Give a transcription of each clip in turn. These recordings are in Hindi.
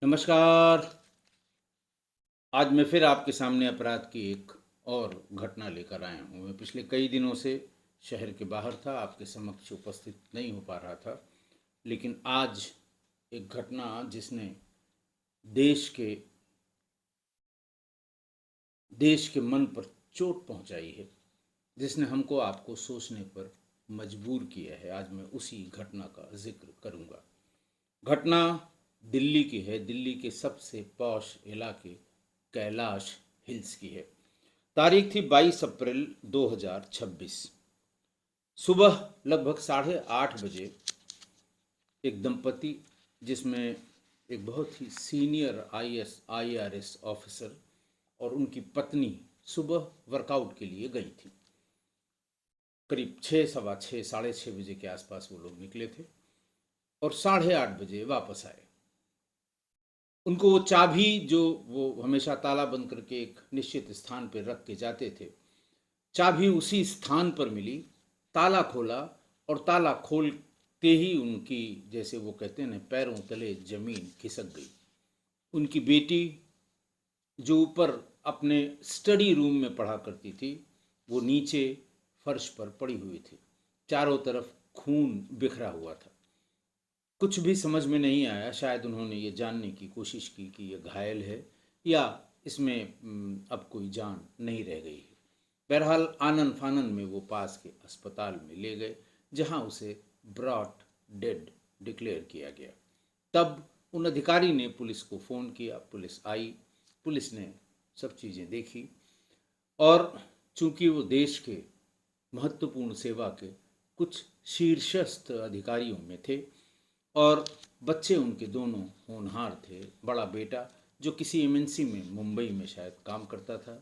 नमस्कार। आज मैं फिर आपके सामने अपराध की एक और घटना लेकर आया हूँ। मैं पिछले कई दिनों से शहर के बाहर था, आपके समक्ष उपस्थित नहीं हो पा रहा था, लेकिन आज एक घटना जिसने देश के देश के मन पर चोट पहुँचाई है, जिसने हमको आपको सोचने पर मजबूर किया है, आज मैं उसी घटना का जिक्र करूँगा। घटना दिल्ली की है, दिल्ली के सबसे पॉश इलाके कैलाश हिल्स की है। तारीख थी 22 अप्रैल 2026। सुबह लगभग 8:30 बजे एक दंपति, जिसमें एक बहुत ही सीनियर IAS ऑफिसर और उनकी पत्नी सुबह वर्कआउट के लिए गई थी। करीब 6, सवा 6, 6:30 बजे के आसपास वो लोग निकले थे और 8:30 बजे वापस आए। उनको वो चाबी जो वो हमेशा ताला बंद करके एक निश्चित स्थान पर रख के जाते थे, चाबी उसी स्थान पर मिली। ताला खोला और ताला खोलते ही उनकी, जैसे वो कहते हैं ना, पैरों तले जमीन खिसक गई। उनकी बेटी जो ऊपर अपने स्टडी रूम में पढ़ा करती थी, वो नीचे फर्श पर पड़ी हुई थी। चारों तरफ खून बिखरा हुआ था। कुछ भी समझ में नहीं आया। शायद उन्होंने ये जानने की कोशिश की कि ये घायल है या इसमें अब कोई जान नहीं रह गई है। बहरहाल आनन फानन में वो पास के अस्पताल में ले गए, जहां उसे ब्रॉट डेड डिक्लेयर किया गया। तब उन अधिकारी ने पुलिस को फ़ोन किया, पुलिस आई, पुलिस ने सब चीज़ें देखी और चूंकि वो देश के महत्वपूर्ण सेवा के कुछ शीर्षस्थ अधिकारियों में थे और बच्चे उनके दोनों होनहार थे। बड़ा बेटा जो किसी MNC में मुंबई में शायद काम करता था,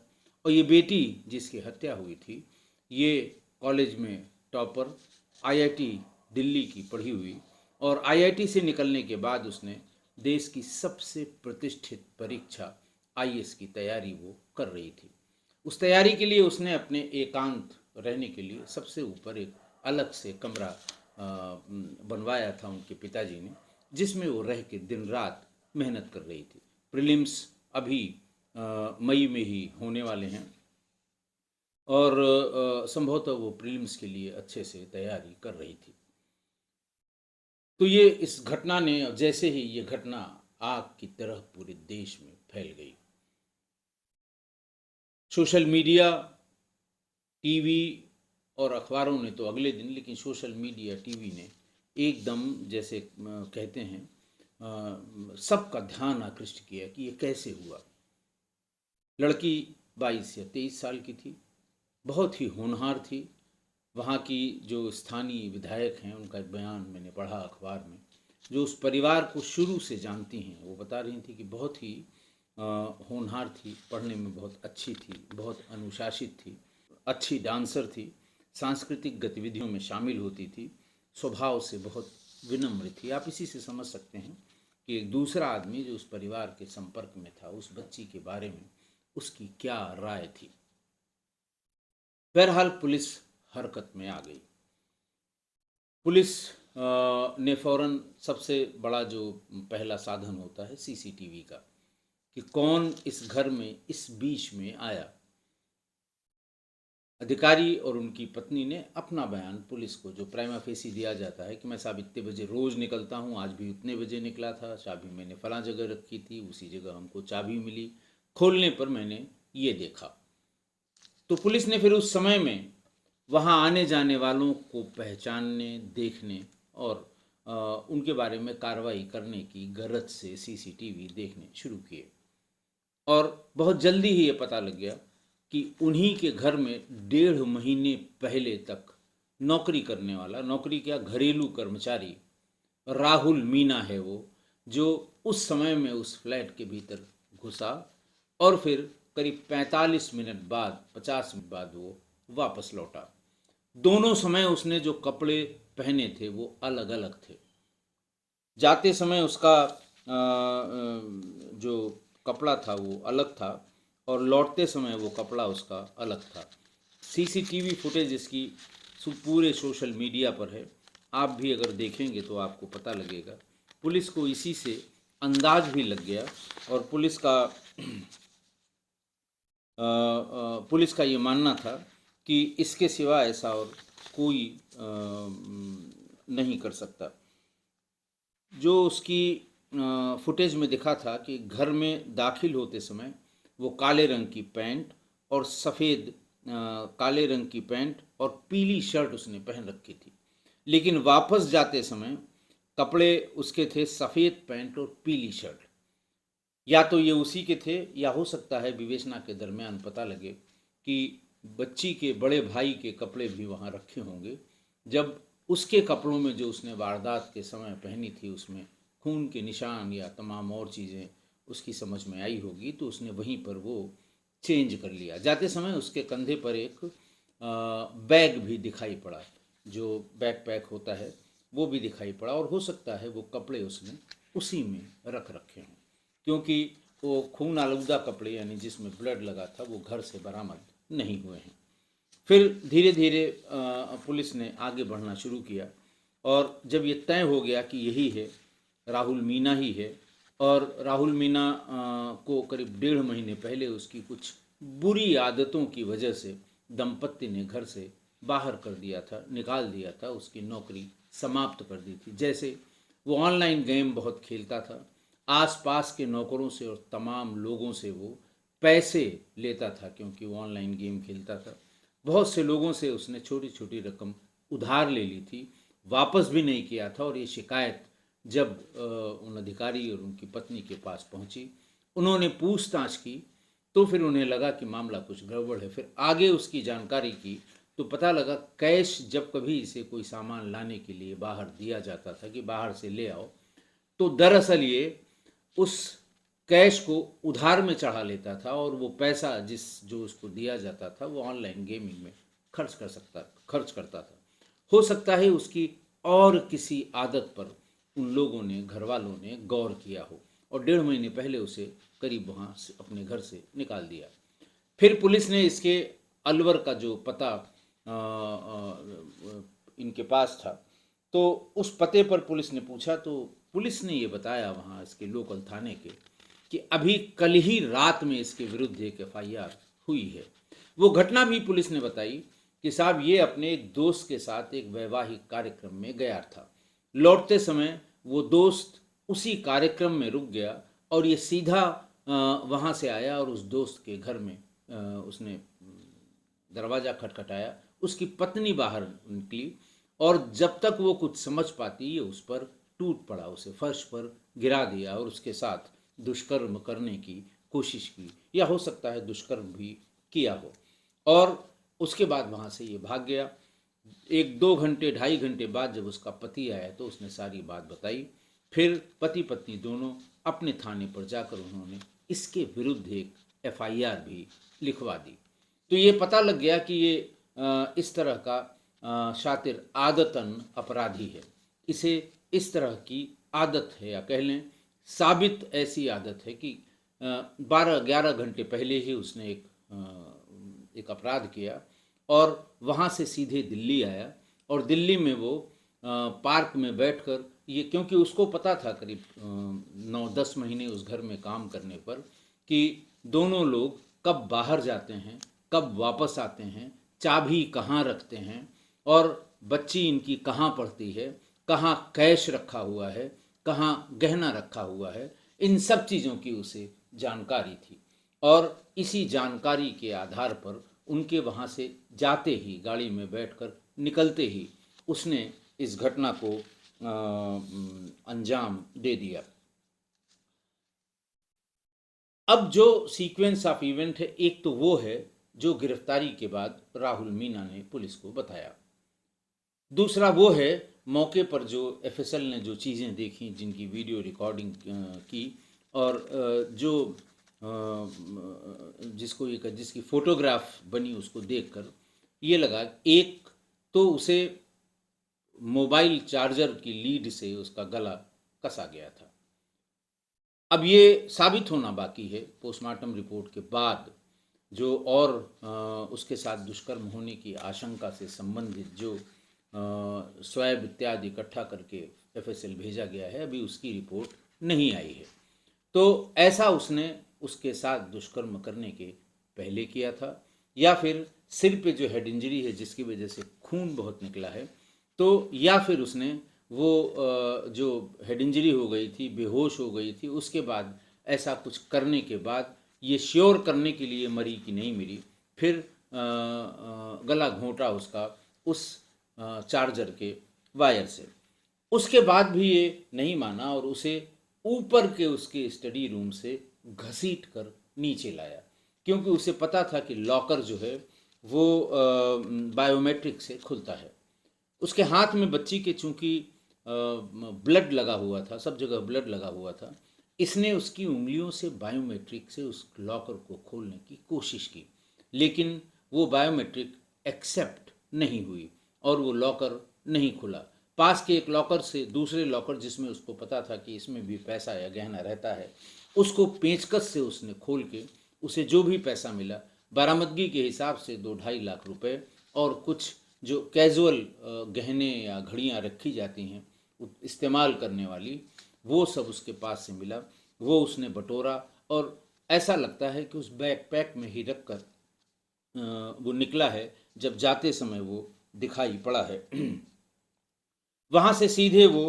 और ये बेटी जिसकी हत्या हुई थी, ये कॉलेज में टॉपर, IIT दिल्ली की पढ़ी हुई, और IIT से निकलने के बाद उसने देश की सबसे प्रतिष्ठित परीक्षा IAS की तैयारी वो कर रही थी। उस तैयारी के लिए उसने अपने एकांत रहने के लिए सबसे ऊपर एक अलग से कमरा बनवाया था उनके पिताजी ने, जिसमें वो रह के दिन रात मेहनत कर रही थी। प्रीलिम्स अभी मई में ही होने वाले हैं और संभवतः वो प्रीलिम्स के लिए अच्छे से तैयारी कर रही थी। तो ये इस घटना ने, जैसे ही ये घटना आग की तरह पूरे देश में फैल गई, सोशल मीडिया, टीवी और अखबारों ने तो अगले दिन, लेकिन सोशल मीडिया, टीवी ने एकदम, जैसे कहते हैं, सबका ध्यान आकृष्ट किया कि ये कैसे हुआ। लड़की 22 या 23 साल की थी, बहुत ही होनहार थी। वहाँ की जो स्थानीय विधायक हैं, उनका एक बयान मैंने पढ़ा अखबार में, जो उस परिवार को शुरू से जानती हैं, वो बता रही थी कि बहुत ही होनहार थी, पढ़ने में बहुत अच्छी थी, बहुत अनुशासित थी, अच्छी डांसर थी, सांस्कृतिक गतिविधियों में शामिल होती थी, स्वभाव से बहुत विनम्र थी। आप इसी से समझ सकते हैं कि एक दूसरा आदमी जो उस परिवार के संपर्क में था, उस बच्ची के बारे में उसकी क्या राय थी। बहरहाल पुलिस हरकत में आ गई। पुलिस ने फौरन, सबसे बड़ा जो पहला साधन होता है CCTV का, कि कौन इस घर में इस बीच में आया। अधिकारी और उनकी पत्नी ने अपना बयान पुलिस को, जो प्राइमा फेसी दिया जाता है कि मैं साहब इतने बजे रोज़ निकलता हूँ, आज भी उतने बजे निकला था, चाबी मैंने फलां जगह रखी थी, उसी जगह हमको चाबी मिली, खोलने पर मैंने ये देखा। तो पुलिस ने फिर उस समय में वहाँ आने जाने वालों को पहचानने, देखने और उनके बारे में कार्रवाई करने की गरज से CCTV देखने शुरू किए और बहुत जल्दी ही ये पता लग गया कि उन्हीं के घर में 1.5 महीने पहले तक नौकरी करने वाला, नौकरी क्या, घरेलू कर्मचारी राहुल मीना है वो, जो उस समय में उस फ्लैट के भीतर घुसा और फिर करीब 45 मिनट बाद, 50 मिनट बाद वो वापस लौटा। दोनों समय उसने जो कपड़े पहने थे वो अलग अलग थे। जाते समय उसका जो कपड़ा था वो अलग था और लौटते समय वो कपड़ा उसका अलग था। CCTV फुटेज इसकी पूरे सोशल मीडिया पर है। आप भी अगर देखेंगे तो आपको पता लगेगा। पुलिस को इसी से अंदाज भी लग गया और पुलिस का ये मानना था कि इसके सिवा ऐसा और कोई नहीं कर सकता। जो उसकी फुटेज में दिखा था कि घर में दाखिल होते समय वो काले रंग की पैंट और सफ़ेद काले रंग की पैंट और पीली शर्ट उसने पहन रखी थी, लेकिन वापस जाते समय कपड़े उसके थे सफ़ेद पैंट और पीली शर्ट। या तो ये उसी के थे या हो सकता है विवेचना के दरमियान पता लगे कि बच्ची के बड़े भाई के कपड़े भी वहाँ रखे होंगे। जब उसके कपड़ों में जो उसने वारदात के समय पहनी थी उसमें खून के निशान या तमाम और चीज़ें उसकी समझ में आई होगी, तो उसने वहीं पर वो चेंज कर लिया। जाते समय उसके कंधे पर एक बैग भी दिखाई पड़ा, जो बैकपैक होता है वो भी दिखाई पड़ा, और हो सकता है वो कपड़े उसने उसी में रख रखे हों, क्योंकि वो खून आलूदा कपड़े यानी जिसमें ब्लड लगा था वो घर से बरामद नहीं हुए हैं। फिर धीरे धीरे पुलिस ने आगे बढ़ना शुरू किया, और जब ये तय हो गया कि यही है, राहुल मीना ही है, और राहुल मीना को करीब 1.5 महीने पहले उसकी कुछ बुरी आदतों की वजह से दंपत्ति ने घर से बाहर कर दिया था, निकाल दिया था, उसकी नौकरी समाप्त कर दी थी। जैसे वो ऑनलाइन गेम बहुत खेलता था, आसपास के नौकरों से और तमाम लोगों से वो पैसे लेता था, क्योंकि वो ऑनलाइन गेम खेलता था। बहुत से लोगों से उसने छोटी छोटी रकम उधार ले ली थी, वापस भी नहीं किया था, और ये शिकायत जब उन अधिकारी और उनकी पत्नी के पास पहुंची, उन्होंने पूछताछ की, तो फिर उन्हें लगा कि मामला कुछ गड़बड़ है। फिर आगे उसकी जानकारी की तो पता लगा कैश जब कभी इसे कोई सामान लाने के लिए बाहर दिया जाता था कि बाहर से ले आओ, तो दरअसल ये उस कैश को उधार में चढ़ा लेता था, और वो पैसा जो उसको दिया जाता था वो ऑनलाइन गेमिंग में खर्च करता था। हो सकता है उसकी और किसी आदत पर उन लोगों ने, घर वालों ने गौर किया हो, और 1.5 महीने पहले उसे करीब वहाँ से अपने घर से निकाल दिया। फिर पुलिस ने इसके अलवर का जो पता इनके पास था, तो उस पते पर पुलिस ने पूछा, तो पुलिस ने ये बताया वहाँ इसके लोकल थाने के कि अभी कल ही रात में इसके विरुद्ध एक FIR हुई है। वो घटना भी पुलिस ने बताई कि साहब ये अपने एक दोस्त के साथ एक वैवाहिक कार्यक्रम में गया था, लौटते समय वो दोस्त उसी कार्यक्रम में रुक गया, और ये सीधा वहाँ से आया और उस दोस्त के घर में उसने दरवाज़ा खटखटाया। उसकी पत्नी बाहर निकली, और जब तक वो कुछ समझ पाती ये उस पर टूट पड़ा, उसे फर्श पर गिरा दिया और उसके साथ दुष्कर्म करने की कोशिश की, या हो सकता है दुष्कर्म भी किया हो, और उसके बाद वहाँ से ये भाग गया। 1-2 घंटे 2.5 घंटे बाद जब उसका पति आया तो उसने सारी बात बताई। फिर पति पत्नी दोनों अपने थाने पर जाकर उन्होंने इसके विरुद्ध एक FIR भी लिखवा दी। तो ये पता लग गया कि ये इस तरह का शातिर आदतन अपराधी है। इसे इस तरह की आदत है, या कह लें साबित ऐसी आदत है कि 12-11 घंटे पहले ही उसने एक अपराध किया, और वहाँ से सीधे दिल्ली आया, और दिल्ली में वो पार्क में बैठकर ये, क्योंकि उसको पता था करीब 9-10 महीने उस घर में काम करने पर कि दोनों लोग कब बाहर जाते हैं, कब वापस आते हैं, चाबी कहाँ रखते हैं, और बच्ची इनकी कहाँ पढ़ती है, कहाँ कैश रखा हुआ है, कहाँ गहना रखा हुआ है, इन सब चीज़ों की उसे जानकारी थी। और इसी जानकारी के आधार पर उनके वहाँ से जाते ही, गाड़ी में बैठकर निकलते ही उसने इस घटना को अंजाम दे दिया। अब जो सीक्वेंस ऑफ इवेंट है, एक तो वो है जो गिरफ्तारी के बाद राहुल मीना ने पुलिस को बताया, दूसरा वो है मौके पर जो FSL ने जो चीज़ें देखी, जिनकी वीडियो रिकॉर्डिंग की, और जो जिसकी फ़ोटोग्राफ बनी उसको देखकर ये लगा, एक तो उसे मोबाइल चार्जर की लीड से उसका गला कसा गया था। अब ये साबित होना बाकी है पोस्टमार्टम रिपोर्ट के बाद, जो और उसके साथ दुष्कर्म होने की आशंका से संबंधित जो स्वैब इत्यादि इकट्ठा करके FSL भेजा गया है, अभी उसकी रिपोर्ट नहीं आई है। तो ऐसा उसने उसके साथ दुष्कर्म करने के पहले किया था, या फिर सिर पे जो हेड इंजरी है जिसकी वजह से खून बहुत निकला है, तो या फिर उसने वो जो हेड इंजरी हो गई थी, बेहोश हो गई थी, उसके बाद ऐसा कुछ करने के बाद ये श्योर करने के लिए मरी कि नहीं मरी, फिर गला घोंटा उसका उस चार्जर के वायर से। उसके बाद भी ये नहीं माना और उसे ऊपर के उसके स्टडी रूम से घसीट कर नीचे लाया, क्योंकि उसे पता था कि लॉकर जो है वो बायोमेट्रिक से खुलता है। उसके हाथ में बच्ची के चूंकि ब्लड लगा हुआ था, सब जगह ब्लड लगा हुआ था, इसने उसकी उंगलियों से बायोमेट्रिक से उस लॉकर को खोलने की कोशिश की, लेकिन वो बायोमेट्रिक एक्सेप्ट नहीं हुई और वो लॉकर नहीं खुला। पास के एक लॉकर से दूसरे लॉकर, जिसमें उसको पता था कि इसमें भी पैसा या गहना रहता है, उसको पेंचकस से उसने खोल के उसे जो भी पैसा मिला, बरामदगी के हिसाब से 2-2.5 लाख रुपए और कुछ जो कैजुअल गहने या घड़ियां रखी जाती हैं इस्तेमाल करने वाली, वो सब उसके पास से मिला। वो उसने बटोरा और ऐसा लगता है कि उस बैकपैक में ही रखकर वो निकला है, जब जाते समय वो दिखाई पड़ा है। वहाँ से सीधे वो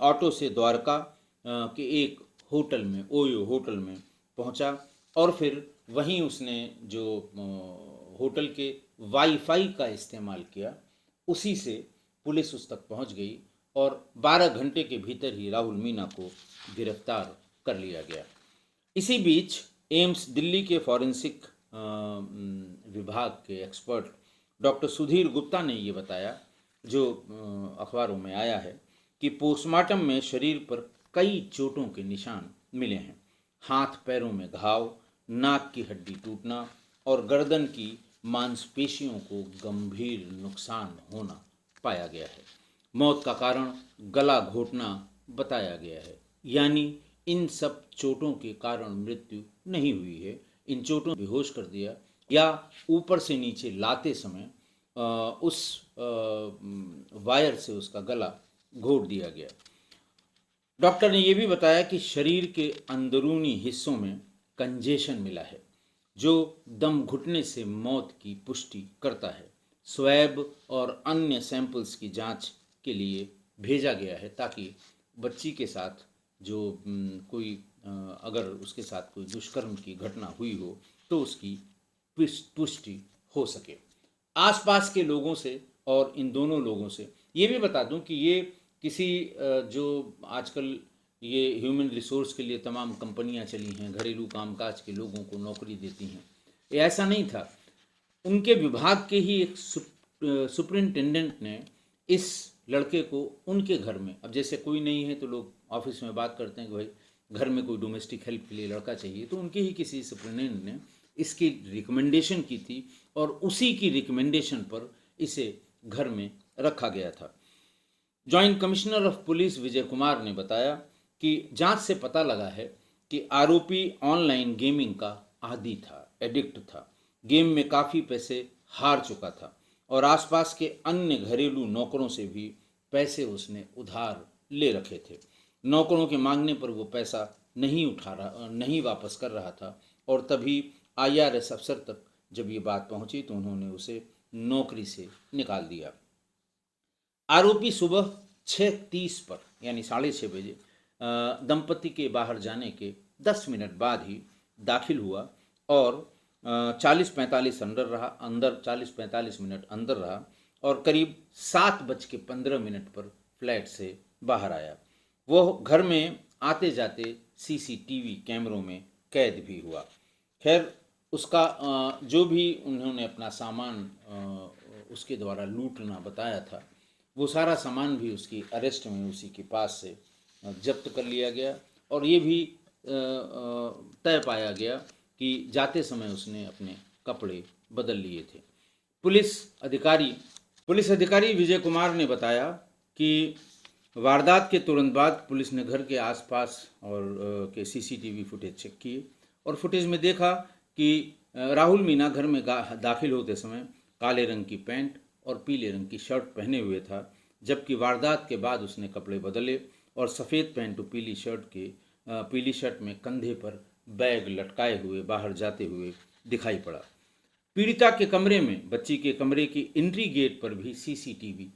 ऑटो से द्वारका के एक होटल में, ओयो होटल में पहुँचा और फिर वहीं उसने जो होटल के वाईफाई का इस्तेमाल किया, उसी से पुलिस उस तक पहुँच गई और 12 घंटे के भीतर ही राहुल मीना को गिरफ्तार कर लिया गया। इसी बीच एम्स दिल्ली के फॉरेंसिक विभाग के एक्सपर्ट डॉक्टर सुधीर गुप्ता ने ये बताया, जो अखबारों में आया है, कि पोस्टमार्टम में शरीर पर कई चोटों के निशान मिले हैं। हाथ पैरों में घाव, नाक की हड्डी टूटना और गर्दन की मांसपेशियों को गंभीर नुकसान होना पाया गया है। मौत का कारण गला घोटना बताया गया है, यानी इन सब चोटों के कारण मृत्यु नहीं हुई है। इन चोटों ने बेहोश कर दिया या ऊपर से नीचे लाते समय उस वायर से उसका गला घोट दिया गया। डॉक्टर ने यह भी बताया कि शरीर के अंदरूनी हिस्सों में कंजेशन मिला है, जो दम घुटने से मौत की पुष्टि करता है। स्वैब और अन्य सैंपल्स की जांच के लिए भेजा गया है, ताकि बच्ची के साथ जो कोई अगर उसके साथ कोई दुष्कर्म की घटना हुई हो तो उसकी पुष्टि हो सके। आसपास के लोगों से और इन दोनों लोगों से ये भी बता दूं कि ये किसी जो आजकल ये ह्यूमन रिसोर्स के लिए तमाम कंपनियां चली हैं, घरेलू कामकाज के लोगों को नौकरी देती हैं, ये ऐसा नहीं था। उनके विभाग के ही एक सुपरिंटेंडेंट ने इस लड़के को उनके घर में, अब जैसे कोई नहीं है तो लोग ऑफिस में बात करते हैं कि भाई घर में कोई डोमेस्टिक हेल्प के लिए लड़का चाहिए, तो उनके ही किसी सुपरिंटेंडेंट ने इसकी रिकमेंडेशन की थी और उसी की रिकमेंडेशन पर इसे घर में रखा गया था। Joint commissioner of police Vijay Kumar ने बताया कि जांच से पता लगा है कि आरोपी ऑनलाइन गेमिंग का आदी था, एडिक्ट था, गेम में काफ़ी पैसे हार चुका था और आसपास के अन्य घरेलू नौकरों से भी पैसे उसने उधार ले रखे थे। नौकरों के मांगने पर वो पैसा नहीं वापस कर रहा था और तभी IRS अफसर तक जब ये बात पहुंची तो उन्होंने उसे नौकरी से निकाल दिया। आरोपी सुबह 6:30 पर यानी 6:30 बजे दंपति के बाहर जाने के 10 मिनट बाद ही दाखिल हुआ और 40-45 मिनट अंदर रहा और करीब 7:15 पर फ्लैट से बाहर आया। वह घर में आते जाते CCTV कैमरों में कैद भी हुआ। खैर, उसका जो भी उन्होंने अपना सामान उसके द्वारा लूटना बताया था, वो सारा सामान भी उसकी अरेस्ट में उसी के पास से जब्त कर लिया गया और ये भी तय पाया गया कि जाते समय उसने अपने कपड़े बदल लिए थे। पुलिस अधिकारी विजय कुमार ने बताया कि वारदात के तुरंत बाद पुलिस ने घर के आसपास और के CCTV फुटेज चेक किए और फुटेज में देखा कि राहुल मीना घर में दाखिल होते समय काले रंग की पैंट और पीले रंग की शर्ट पहने हुए था, जबकि वारदात के बाद उसने कपड़े बदले और सफ़ेद पैंट और पीली शर्ट में कंधे पर बैग लटकाए हुए बाहर जाते हुए दिखाई पड़ा। पीड़िता के कमरे में, बच्ची के कमरे की एंट्री गेट पर भी सीसीटीवी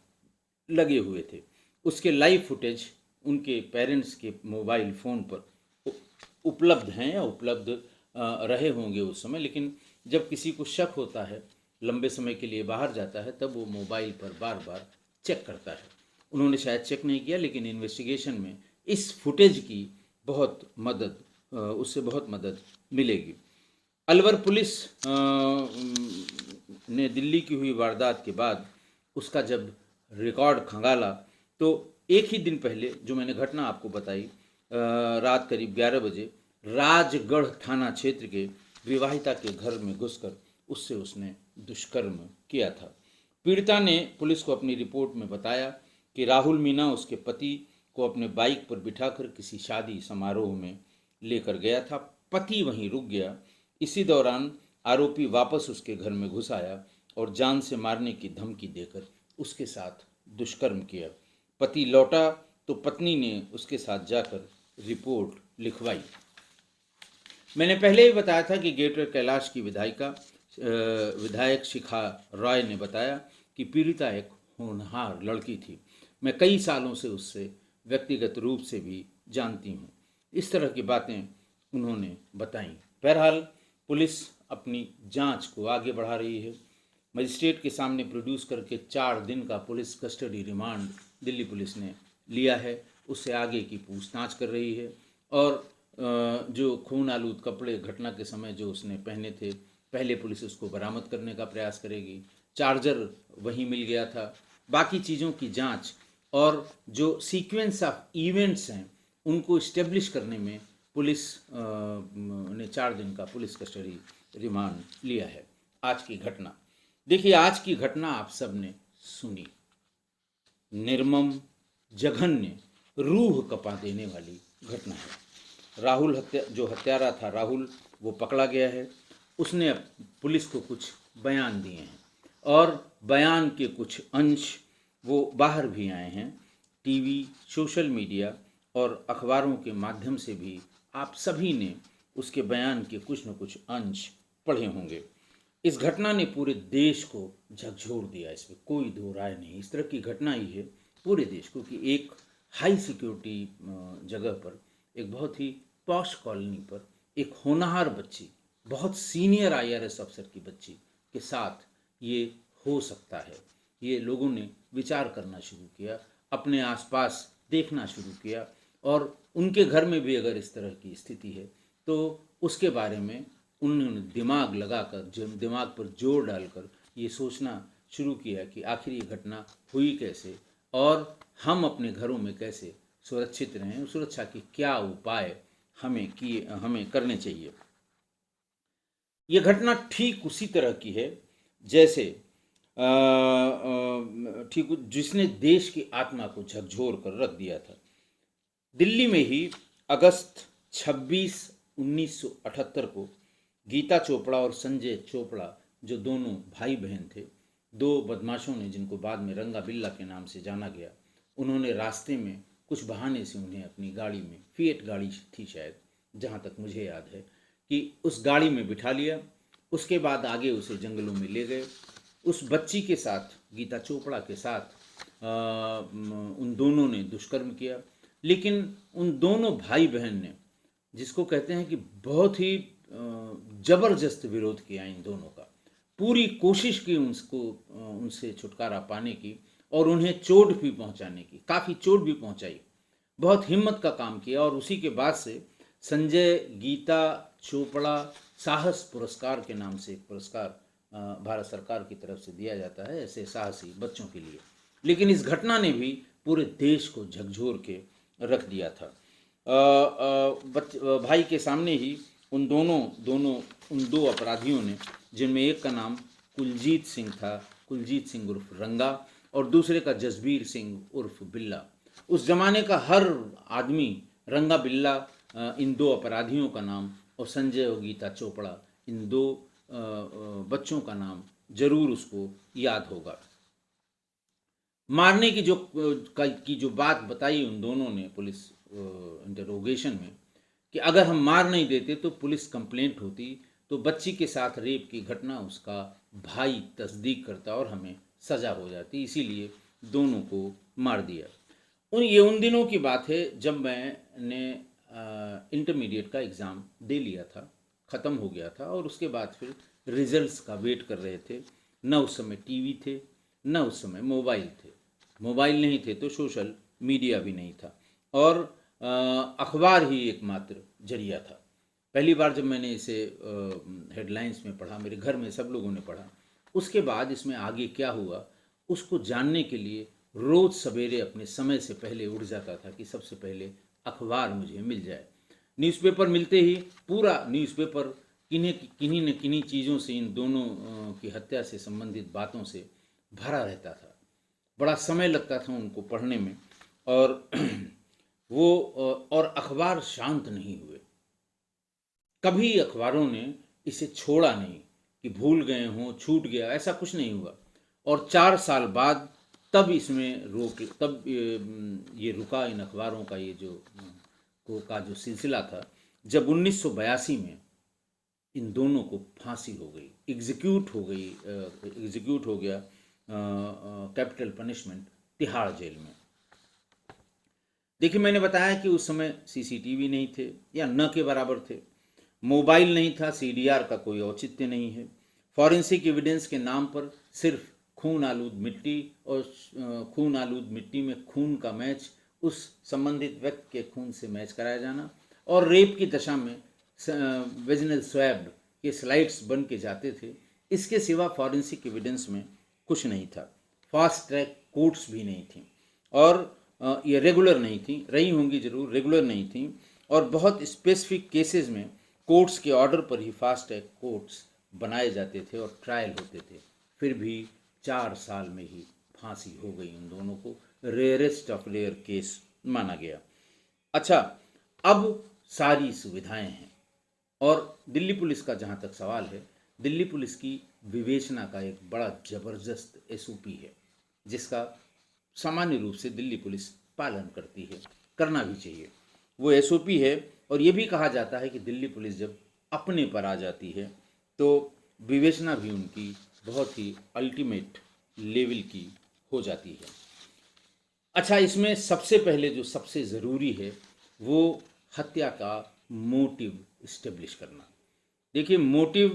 लगे हुए थे। उसके लाइव फुटेज उनके पेरेंट्स के मोबाइल फ़ोन पर उपलब्ध हैं या उपलब्ध रहे होंगे उस समय, लेकिन जब किसी को शक होता है, लंबे समय के लिए बाहर जाता है, तब वो मोबाइल पर बार बार चेक करता है। उन्होंने शायद चेक नहीं किया, लेकिन इन्वेस्टिगेशन में इस फुटेज की उससे बहुत मदद मिलेगी। अलवर पुलिस ने दिल्ली की हुई वारदात के बाद उसका जब रिकॉर्ड खंगाला, तो एक ही दिन पहले जो मैंने घटना आपको बताई, रात करीब 11 बजे राजगढ़ थाना क्षेत्र के विवाहिता के घर में घुसकर उससे उसने दुष्कर्म किया था। पीड़िता ने पुलिस को अपनी रिपोर्ट में बताया कि राहुल मीना उसके पति को अपने बाइक पर बिठाकर किसी शादी समारोह में लेकर गया था। पति वहीं रुक गया। इसी दौरान आरोपी वापस उसके घर में घुस आया और जान से मारने की धमकी देकर उसके साथ दुष्कर्म किया। पति लौटा तो पत्नी ने उसके साथ जाकर रिपोर्ट लिखवाई। मैंने पहले ही बताया था कि गेटवे कैलाश की विधायक शिखा रॉय ने बताया कि पीड़िता एक होनहार लड़की थी। मैं कई सालों से उससे व्यक्तिगत रूप से भी जानती हूँ। इस तरह की बातें उन्होंने बताई। बहरहाल पुलिस अपनी जांच को आगे बढ़ा रही है। मजिस्ट्रेट के सामने प्रोड्यूस करके 4 दिन का police custody remand Delhi police ने लिया है। उससे आगे की पूछताछ कर रही है। और जो खून आलूद कपड़े घटना के समय जो उसने पहने थे, पहले पुलिस उसको बरामद करने का प्रयास करेगी। चार्जर वहीं मिल गया था। बाकी चीज़ों की जांच और जो सीक्वेंस ऑफ इवेंट्स हैं उनको इस्टेब्लिश करने में पुलिस ने 4 दिन का पुलिस कस्टडी रिमांड लिया है। आज की घटना देखिए, आज की घटना आप सब ने सुनी। निर्मम, जघन्य, रूह कपा देने वाली घटना है। राहुल जो हत्यारा था राहुल, वो पकड़ा गया है। उसने पुलिस को कुछ बयान दिए हैं और बयान के कुछ अंश वो बाहर भी आए हैं। टीवी, सोशल मीडिया और अखबारों के माध्यम से भी आप सभी ने उसके बयान के कुछ न कुछ अंश पढ़े होंगे। इस घटना ने पूरे देश को झकझोर दिया, इसमें कोई दो राय नहीं। इस तरह की घटना ही है पूरे देश को कि एक हाई सिक्योरिटी जगह पर, एक बहुत ही पॉश कॉलोनी पर एक होनहार बच्ची, बहुत सीनियर आईआरएस अफसर की बच्ची के साथ ये हो सकता है। ये लोगों ने विचार करना शुरू किया, अपने आसपास देखना शुरू किया और उनके घर में भी अगर इस तरह की स्थिति है तो उसके बारे में उन्होंने दिमाग लगाकर, दिमाग पर जोर डालकर ये सोचना शुरू किया कि आखिर ये घटना हुई कैसे और हम अपने घरों में कैसे सुरक्षित रहें, सुरक्षा के क्या उपाय हमें करने चाहिए। ये घटना ठीक उसी तरह की है जैसे ठीक जिसने देश की आत्मा को झकझोर कर रख दिया था। दिल्ली में ही अगस्त 26, 1978 को गीता चोपड़ा और संजय चोपड़ा, जो दोनों भाई बहन थे, 2 बदमाशों ने, जिनको बाद में रंगा बिल्ला के नाम से जाना गया, उन्होंने रास्ते में कुछ बहाने से उन्हें अपनी गाड़ी में, फिएट गाड़ी थी शायद, जहाँ तक मुझे याद है, कि उस गाड़ी में बिठा लिया। उसके बाद आगे उसे जंगलों में ले गए। उस बच्ची के साथ, गीता चोपड़ा के साथ उन दोनों ने दुष्कर्म किया। लेकिन उन दोनों भाई बहन ने, जिसको कहते हैं कि बहुत ही जबरदस्त विरोध किया इन दोनों का, पूरी कोशिश की उनसे छुटकारा पाने की और उन्हें चोट भी पहुंचाने की, काफ़ी चोट भी पहुंचाई, बहुत हिम्मत का काम किया। और उसी के बाद से संजय गीता चोपड़ा साहस पुरस्कार के नाम से एक पुरस्कार भारत सरकार की तरफ से दिया जाता है ऐसे साहसी बच्चों के लिए। लेकिन इस घटना ने भी पूरे देश को झकझोर के रख दिया था। भाई के सामने ही उन 2 अपराधियों ने, जिनमें एक का नाम कुलजीत सिंह था, कुलजीत सिंह उर्फ रंगा, और दूसरे का जसबीर सिंह उर्फ बिल्ला। उस जमाने का हर आदमी रंगा बिल्ला, इन 2 अपराधियों का नाम, और संजय और गीता चोपड़ा, इन 2 बच्चों का नाम जरूर उसको याद होगा। मारने की जो बात बताई उन दोनों ने पुलिस इंटरोगेशन में, कि अगर हम मार नहीं देते तो पुलिस कंप्लेंट होती, तो बच्ची के साथ रेप की घटना उसका भाई तस्दीक करता और हमें सज़ा हो जाती, इसीलिए दोनों को मार दिया। ये उन दिनों की बात है जब मैंने इंटरमीडिएट का एग्ज़ाम दे लिया था, ख़त्म हो गया था, और उसके बाद फिर रिजल्ट्स का वेट कर रहे थे। न उस समय टीवी थे, न उस समय मोबाइल थे। मोबाइल नहीं थे तो सोशल मीडिया भी नहीं था, और अखबार ही एकमात्र जरिया था। पहली बार जब मैंने इसे हेडलाइंस में पढ़ा, मेरे घर में सब लोगों ने पढ़ा। उसके बाद इसमें आगे क्या हुआ उसको जानने के लिए रोज़ सवेरे अपने समय से पहले उठ जाता था कि सबसे पहले अखबार मुझे मिल जाए। न्यूज़पेपर मिलते ही पूरा न्यूज़पेपर किन्हीं न किन्हीं चीज़ों से, इन दोनों की हत्या से संबंधित बातों से भरा रहता था। बड़ा समय लगता था उनको पढ़ने में, और और अखबार शांत नहीं हुए। कभी अखबारों ने इसे छोड़ा नहीं कि भूल गए हों, छूट गया, ऐसा कुछ नहीं हुआ। और 4 साल बाद तब इसमें रोक, तब ये रुका, इन अखबारों का ये जो सिलसिला था, जब 1982 में इन दोनों को फांसी हो गई, एग्जीक्यूट हो गया, कैपिटल पनिशमेंट तिहाड़ जेल में। देखिए, मैंने बताया कि उस समय सीसीटीवी नहीं थे या न के बराबर थे, मोबाइल नहीं था, सीडीआर का कोई औचित्य नहीं है, फॉरेंसिक एविडेंस के नाम पर सिर्फ खून आलूद मिट्टी, और खून आलूद मिट्टी में खून का मैच, उस संबंधित व्यक्ति के खून से मैच कराया जाना, और रेप की दशा में वेजिनल स्वैब के स्लाइड्स बन के जाते थे। इसके सिवा फॉरेंसिक एविडेंस में कुछ नहीं था। फास्ट ट्रैक कोर्ट्स भी नहीं थी, और ये रेगुलर नहीं थी, रही होंगी जरूर, रेगुलर नहीं थी, और बहुत स्पेसिफिक केसेस में कोर्ट्स के ऑर्डर पर ही फास्ट ट्रैक कोर्ट्स बनाए जाते थे और ट्रायल होते थे। फिर भी 4 साल में ही फांसी हो गई उन दोनों को। रेयरेस्ट ऑफ रेयर केस माना गया। अच्छा, अब सारी सुविधाएं हैं, और दिल्ली पुलिस का जहाँ तक सवाल है, दिल्ली पुलिस की विवेचना का एक बड़ा ज़बरदस्त एसओपी है, जिसका सामान्य रूप से दिल्ली पुलिस पालन करती है, करना भी चाहिए। वो एसओपी है, और ये भी कहा जाता है कि दिल्ली पुलिस जब अपने पर आ जाती है तो विवेचना भी उनकी बहुत ही अल्टीमेट लेवल की हो जाती है। अच्छा, इसमें सबसे पहले जो सबसे ज़रूरी है वो हत्या का मोटिव इस्टेब्लिश करना। देखिए, मोटिव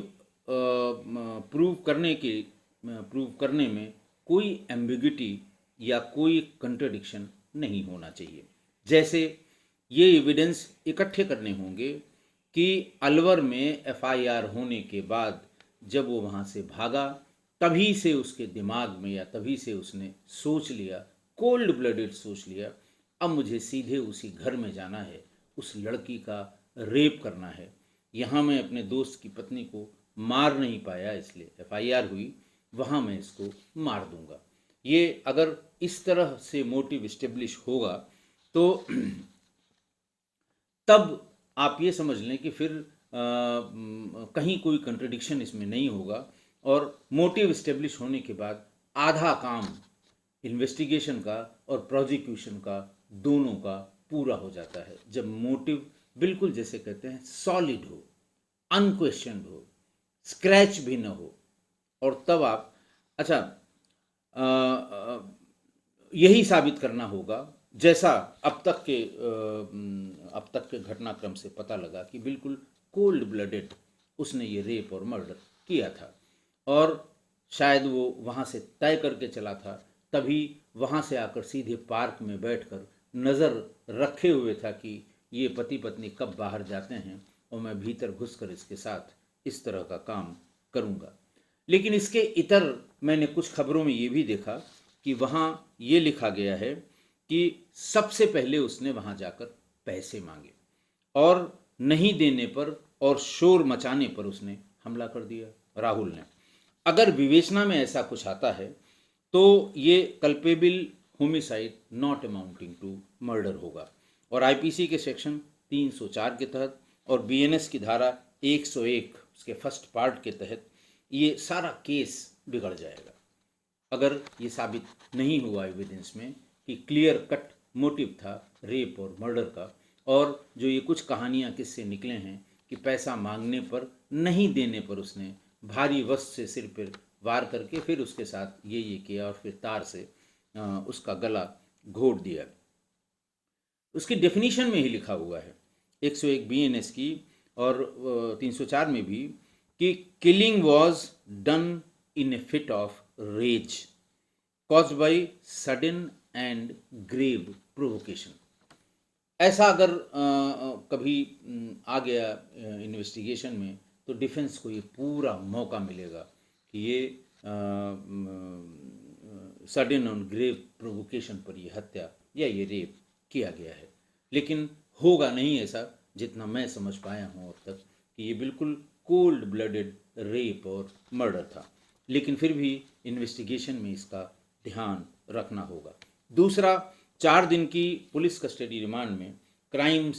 प्रूव करने में कोई एम्बिग्युटी या कोई कंट्रडिक्शन नहीं होना चाहिए। जैसे ये एविडेंस इकट्ठे करने होंगे कि अलवर में एफआईआर होने के बाद जब वो वहाँ से भागा, तभी से उसके दिमाग में, या तभी से उसने सोच लिया, कोल्ड ब्लडेड सोच लिया, अब मुझे सीधे उसी घर में जाना है, उस लड़की का रेप करना है। यहाँ मैं अपने दोस्त की पत्नी को मार नहीं पाया, इसलिए एफआईआर हुई, वहाँ मैं इसको मार दूंगा। ये अगर इस तरह से मोटिव इस्टेब्लिश होगा तो तब आप ये समझ लें कि फिर कहीं कोई कंट्रडिक्शन इसमें नहीं होगा, और मोटिव इस्टेब्लिश होने के बाद आधा काम इन्वेस्टिगेशन का और प्रोसिक्यूशन का, दोनों का पूरा हो जाता है, जब मोटिव बिल्कुल, जैसे कहते हैं, सॉलिड हो, अनक्वेश्चनड हो, स्क्रैच भी न हो। और तब आप, अच्छा, यही साबित करना होगा, जैसा अब तक के घटनाक्रम से पता लगा कि बिल्कुल कोल्ड ब्लडेड उसने ये रेप और मर्डर किया था, और शायद वो वहाँ से तय करके चला था, तभी वहाँ से आकर सीधे पार्क में बैठकर नज़र रखे हुए था कि ये पति पत्नी कब बाहर जाते हैं, और मैं भीतर घुसकर इसके साथ इस तरह का काम करूँगा। लेकिन इसके इतर मैंने कुछ खबरों में ये भी देखा कि वहाँ ये लिखा गया है कि सबसे पहले उसने वहाँ जाकर पैसे मांगे, और नहीं देने पर और शोर मचाने पर उसने हमला कर दिया, राहुल ने। अगर विवेचना में ऐसा कुछ आता है तो ये culpable homicide not amounting to murder होगा, और आईपीसी के सेक्शन 304 के तहत और बीएनएस की धारा 101 उसके फर्स्ट पार्ट के तहत ये सारा केस बिगड़ जाएगा। अगर ये साबित नहीं हुआ एविडेंस में कि क्लियर कट मोटिव था रेप और मर्डर का, और जो ये कुछ कहानियाँ किससे निकले हैं कि पैसा मांगने पर, नहीं देने पर उसने भारी वस्तु से सिर पर वार करके फिर उसके साथ ये किया और फिर तार से उसका गला घोट दिया। उसकी डेफिनीशन में ही लिखा हुआ है 101 बीएनएस की और 304 में भी कि killing was done in a fit of rage caused by sudden and grave provocation. ऐसा अगर कभी आ गया इन्वेस्टिगेशन में तो डिफेंस को ये पूरा मौका मिलेगा कि ये सडन और ग्रेव प्रोवोकेशन पर ये हत्या या ये रेप किया गया है। लेकिन होगा नहीं ऐसा, जितना मैं समझ पाया हूँ अब तक, कि ये बिल्कुल कोल्ड ब्लडेड रेप और मर्डर था। लेकिन फिर भी इन्वेस्टिगेशन में इसका ध्यान रखना होगा। दूसरा, 4 दिन की पुलिस कस्टडी रिमांड में क्राइम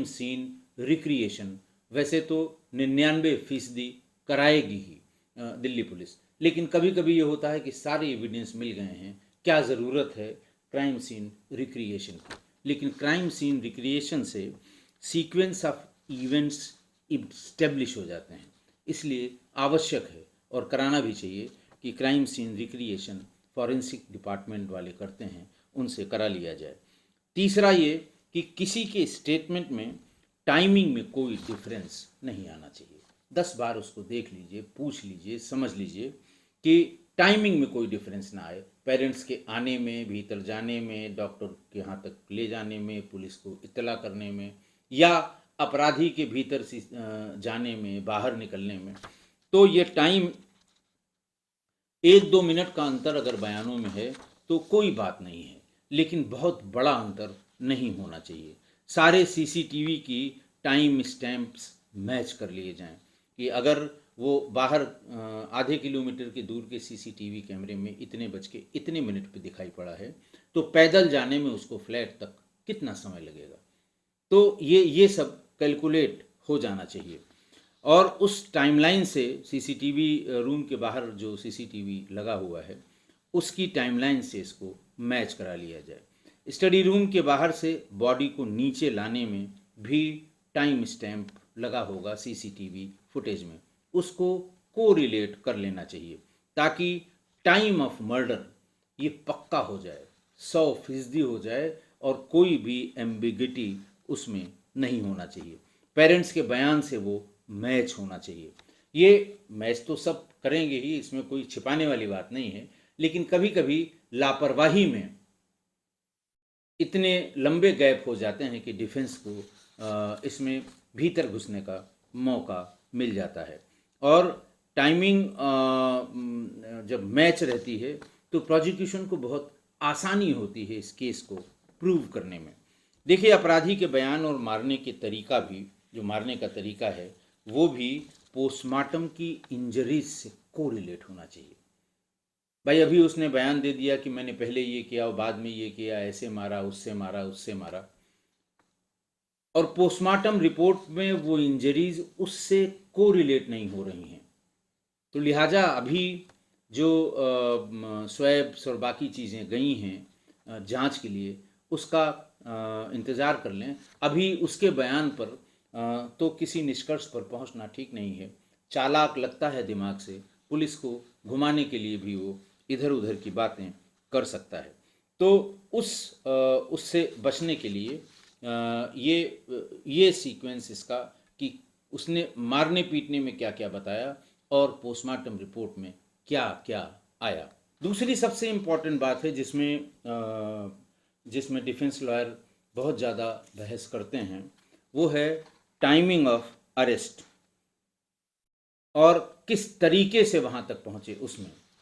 सीन रिक्रिएशन वैसे तो 99% कराएगी ही दिल्ली पुलिस, लेकिन कभी कभी ये होता है कि सारे एविडेंस मिल गए हैं, क्या ज़रूरत है क्राइम सीन रिक्रिएशन की। लेकिन क्राइम सीन रिक्रिएशन से सीक्वेंस ऑफ इवेंट्स इस्टेब्लिश हो जाते हैं, इसलिए आवश्यक है और कराना भी चाहिए कि crime scene recreation forensic department वाले करते हैं, उनसे करा लिया जाए। तीसरा ये कि किसी के स्टेटमेंट में टाइमिंग में कोई डिफरेंस नहीं आना चाहिए। 10 बार उसको देख लीजिए, पूछ लीजिए, समझ लीजिए कि टाइमिंग में कोई डिफरेंस ना आए। पेरेंट्स के आने में, भीतर जाने में, डॉक्टर के यहाँ तक ले जाने में, पुलिस को इत्तला करने में, या अपराधी के भीतर जाने में, बाहर निकलने में। तो ये टाइम 1-2 मिनट का अंतर अगर बयानों में है तो कोई बात नहीं है, लेकिन बहुत बड़ा अंतर नहीं होना चाहिए। सारे सीसीटीवी की टाइम स्टैम्प्स मैच कर लिए जाएं कि अगर वो बाहर आधे किलोमीटर के दूर के सीसीटीवी कैमरे में इतने बज के इतने मिनट पे दिखाई पड़ा है, तो पैदल जाने में उसको फ्लैट तक कितना समय लगेगा। तो ये सब कैलकुलेट हो जाना चाहिए और उस टाइमलाइन से सीसीटीवी रूम के बाहर जो सीसीटीवी लगा हुआ है उसकी टाइमलाइन से इसको मैच करा लिया जाए। स्टडी रूम के बाहर से बॉडी को नीचे लाने में भी टाइम स्टैम्प लगा होगा सीसीटीवी फुटेज में, उसको कोरिलेट कर लेना चाहिए ताकि टाइम ऑफ मर्डर ये पक्का हो जाए, 100% हो जाए और कोई भी एम्बिगिटी उसमें नहीं होना चाहिए। पेरेंट्स के बयान से वो मैच होना चाहिए। ये मैच तो सब करेंगे ही, इसमें कोई छिपाने वाली बात नहीं है, लेकिन कभी कभी लापरवाही में इतने लंबे गैप हो जाते हैं कि डिफेंस को इसमें भीतर घुसने का मौका मिल जाता है। और टाइमिंग जब मैच रहती है तो प्रोसिक्यूशन को बहुत आसानी होती है इस केस को प्रूव करने में। देखिए, अपराधी के बयान और मारने के तरीका भी, जो मारने का तरीका है वो भी पोस्टमार्टम की इंजरीज से कोरिलेट होना चाहिए। भाई अभी उसने बयान दे दिया कि मैंने पहले ये किया और बाद में ये किया, ऐसे मारा, उससे मारा, उससे मारा, और पोस्टमार्टम रिपोर्ट में वो इंजरीज उससे कोरिलेट नहीं हो रही हैं। तो लिहाजा अभी जो स्वैब्स और बाकी चीज़ें गई हैं जांच के लिए, उसका इंतज़ार कर लें। अभी उसके बयान पर तो किसी निष्कर्ष पर पहुंचना ठीक नहीं है। चालाक लगता है दिमाग से, पुलिस को घुमाने के लिए भी वो इधर उधर की बातें कर सकता है। तो उससे बचने के लिए ये सीक्वेंस इसका कि उसने मारने पीटने में क्या क्या बताया और पोस्टमार्टम रिपोर्ट में क्या क्या आया। दूसरी सबसे इम्पॉर्टेंट बात है जिसमें डिफेंस लॉयर बहुत ज़्यादा बहस करते हैं, वो है टाइमिंग ऑफ अरेस्ट और किस तरीके से वहाँ तक पहुँचे।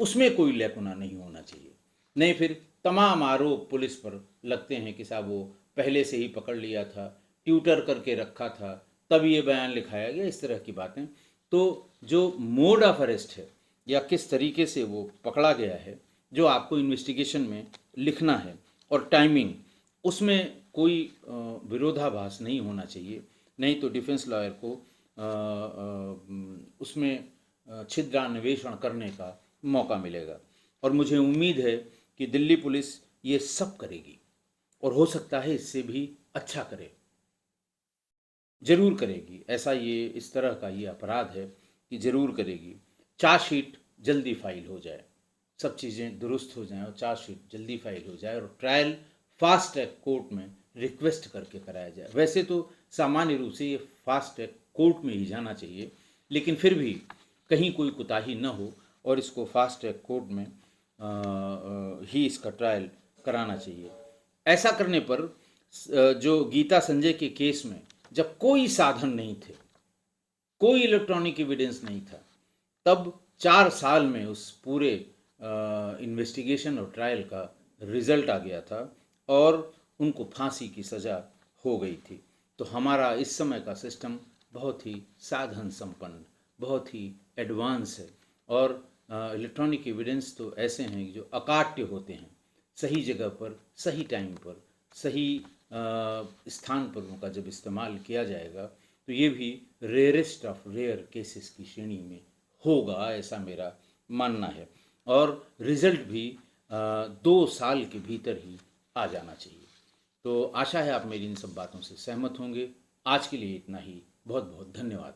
उसमें कोई लैकुना नहीं होना चाहिए, नहीं फिर तमाम आरोप पुलिस पर लगते हैं कि साहब वो पहले से ही पकड़ लिया था, ट्यूटर करके रखा था, तब ये बयान लिखाया गया, इस तरह की बातें। तो जो मोड ऑफ अरेस्ट है या किस तरीके से वो पकड़ा गया है, जो आपको इन्वेस्टिगेशन में लिखना है, और टाइमिंग, उसमें कोई विरोधाभास नहीं होना चाहिए, नहीं तो डिफेंस लॉयर को उसमें छिद्रान्वेषण करने का मौका मिलेगा। और मुझे उम्मीद है कि दिल्ली पुलिस ये सब करेगी और हो सकता है इससे भी अच्छा करे, ज़रूर करेगी। ऐसा ये इस तरह का ये अपराध है कि ज़रूर करेगी। चार्जशीट जल्दी फाइल हो जाए, सब चीज़ें दुरुस्त हो जाएं और चार्जशीट जल्दी फाइल हो जाए और ट्रायल फास्ट ट्रैक कोर्ट में रिक्वेस्ट करके कराया जाए। वैसे तो सामान्य रूप से ये फास्ट ट्रैक कोर्ट में ही जाना चाहिए, लेकिन फिर भी कहीं कोई कोताही न हो और इसको फास्ट ट्रैक कोर्ट में ही इसका ट्रायल कराना चाहिए। ऐसा करने पर जो गीता संजय के केस में जब कोई साधन नहीं थे, कोई इलेक्ट्रॉनिक एविडेंस नहीं था, तब 4 साल में उस पूरे इन्वेस्टिगेशन और ट्रायल का रिजल्ट आ गया था और उनको फांसी की सज़ा हो गई थी। तो हमारा इस समय का सिस्टम बहुत ही साधन संपन्न, बहुत ही एडवांस है और इलेक्ट्रॉनिक एविडेंस तो ऐसे हैं जो अकाट्य होते हैं। सही जगह पर, सही टाइम पर, सही स्थान पर उनका जब इस्तेमाल किया जाएगा तो ये भी रेयरेस्ट ऑफ रेयर केसेस की श्रेणी में होगा, ऐसा मेरा मानना है। और रिजल्ट भी 2 साल के भीतर ही आ जाना चाहिए। तो आशा है आप मेरी इन सब बातों से सहमत होंगे। आज के लिए इतना ही। बहुत बहुत धन्यवाद।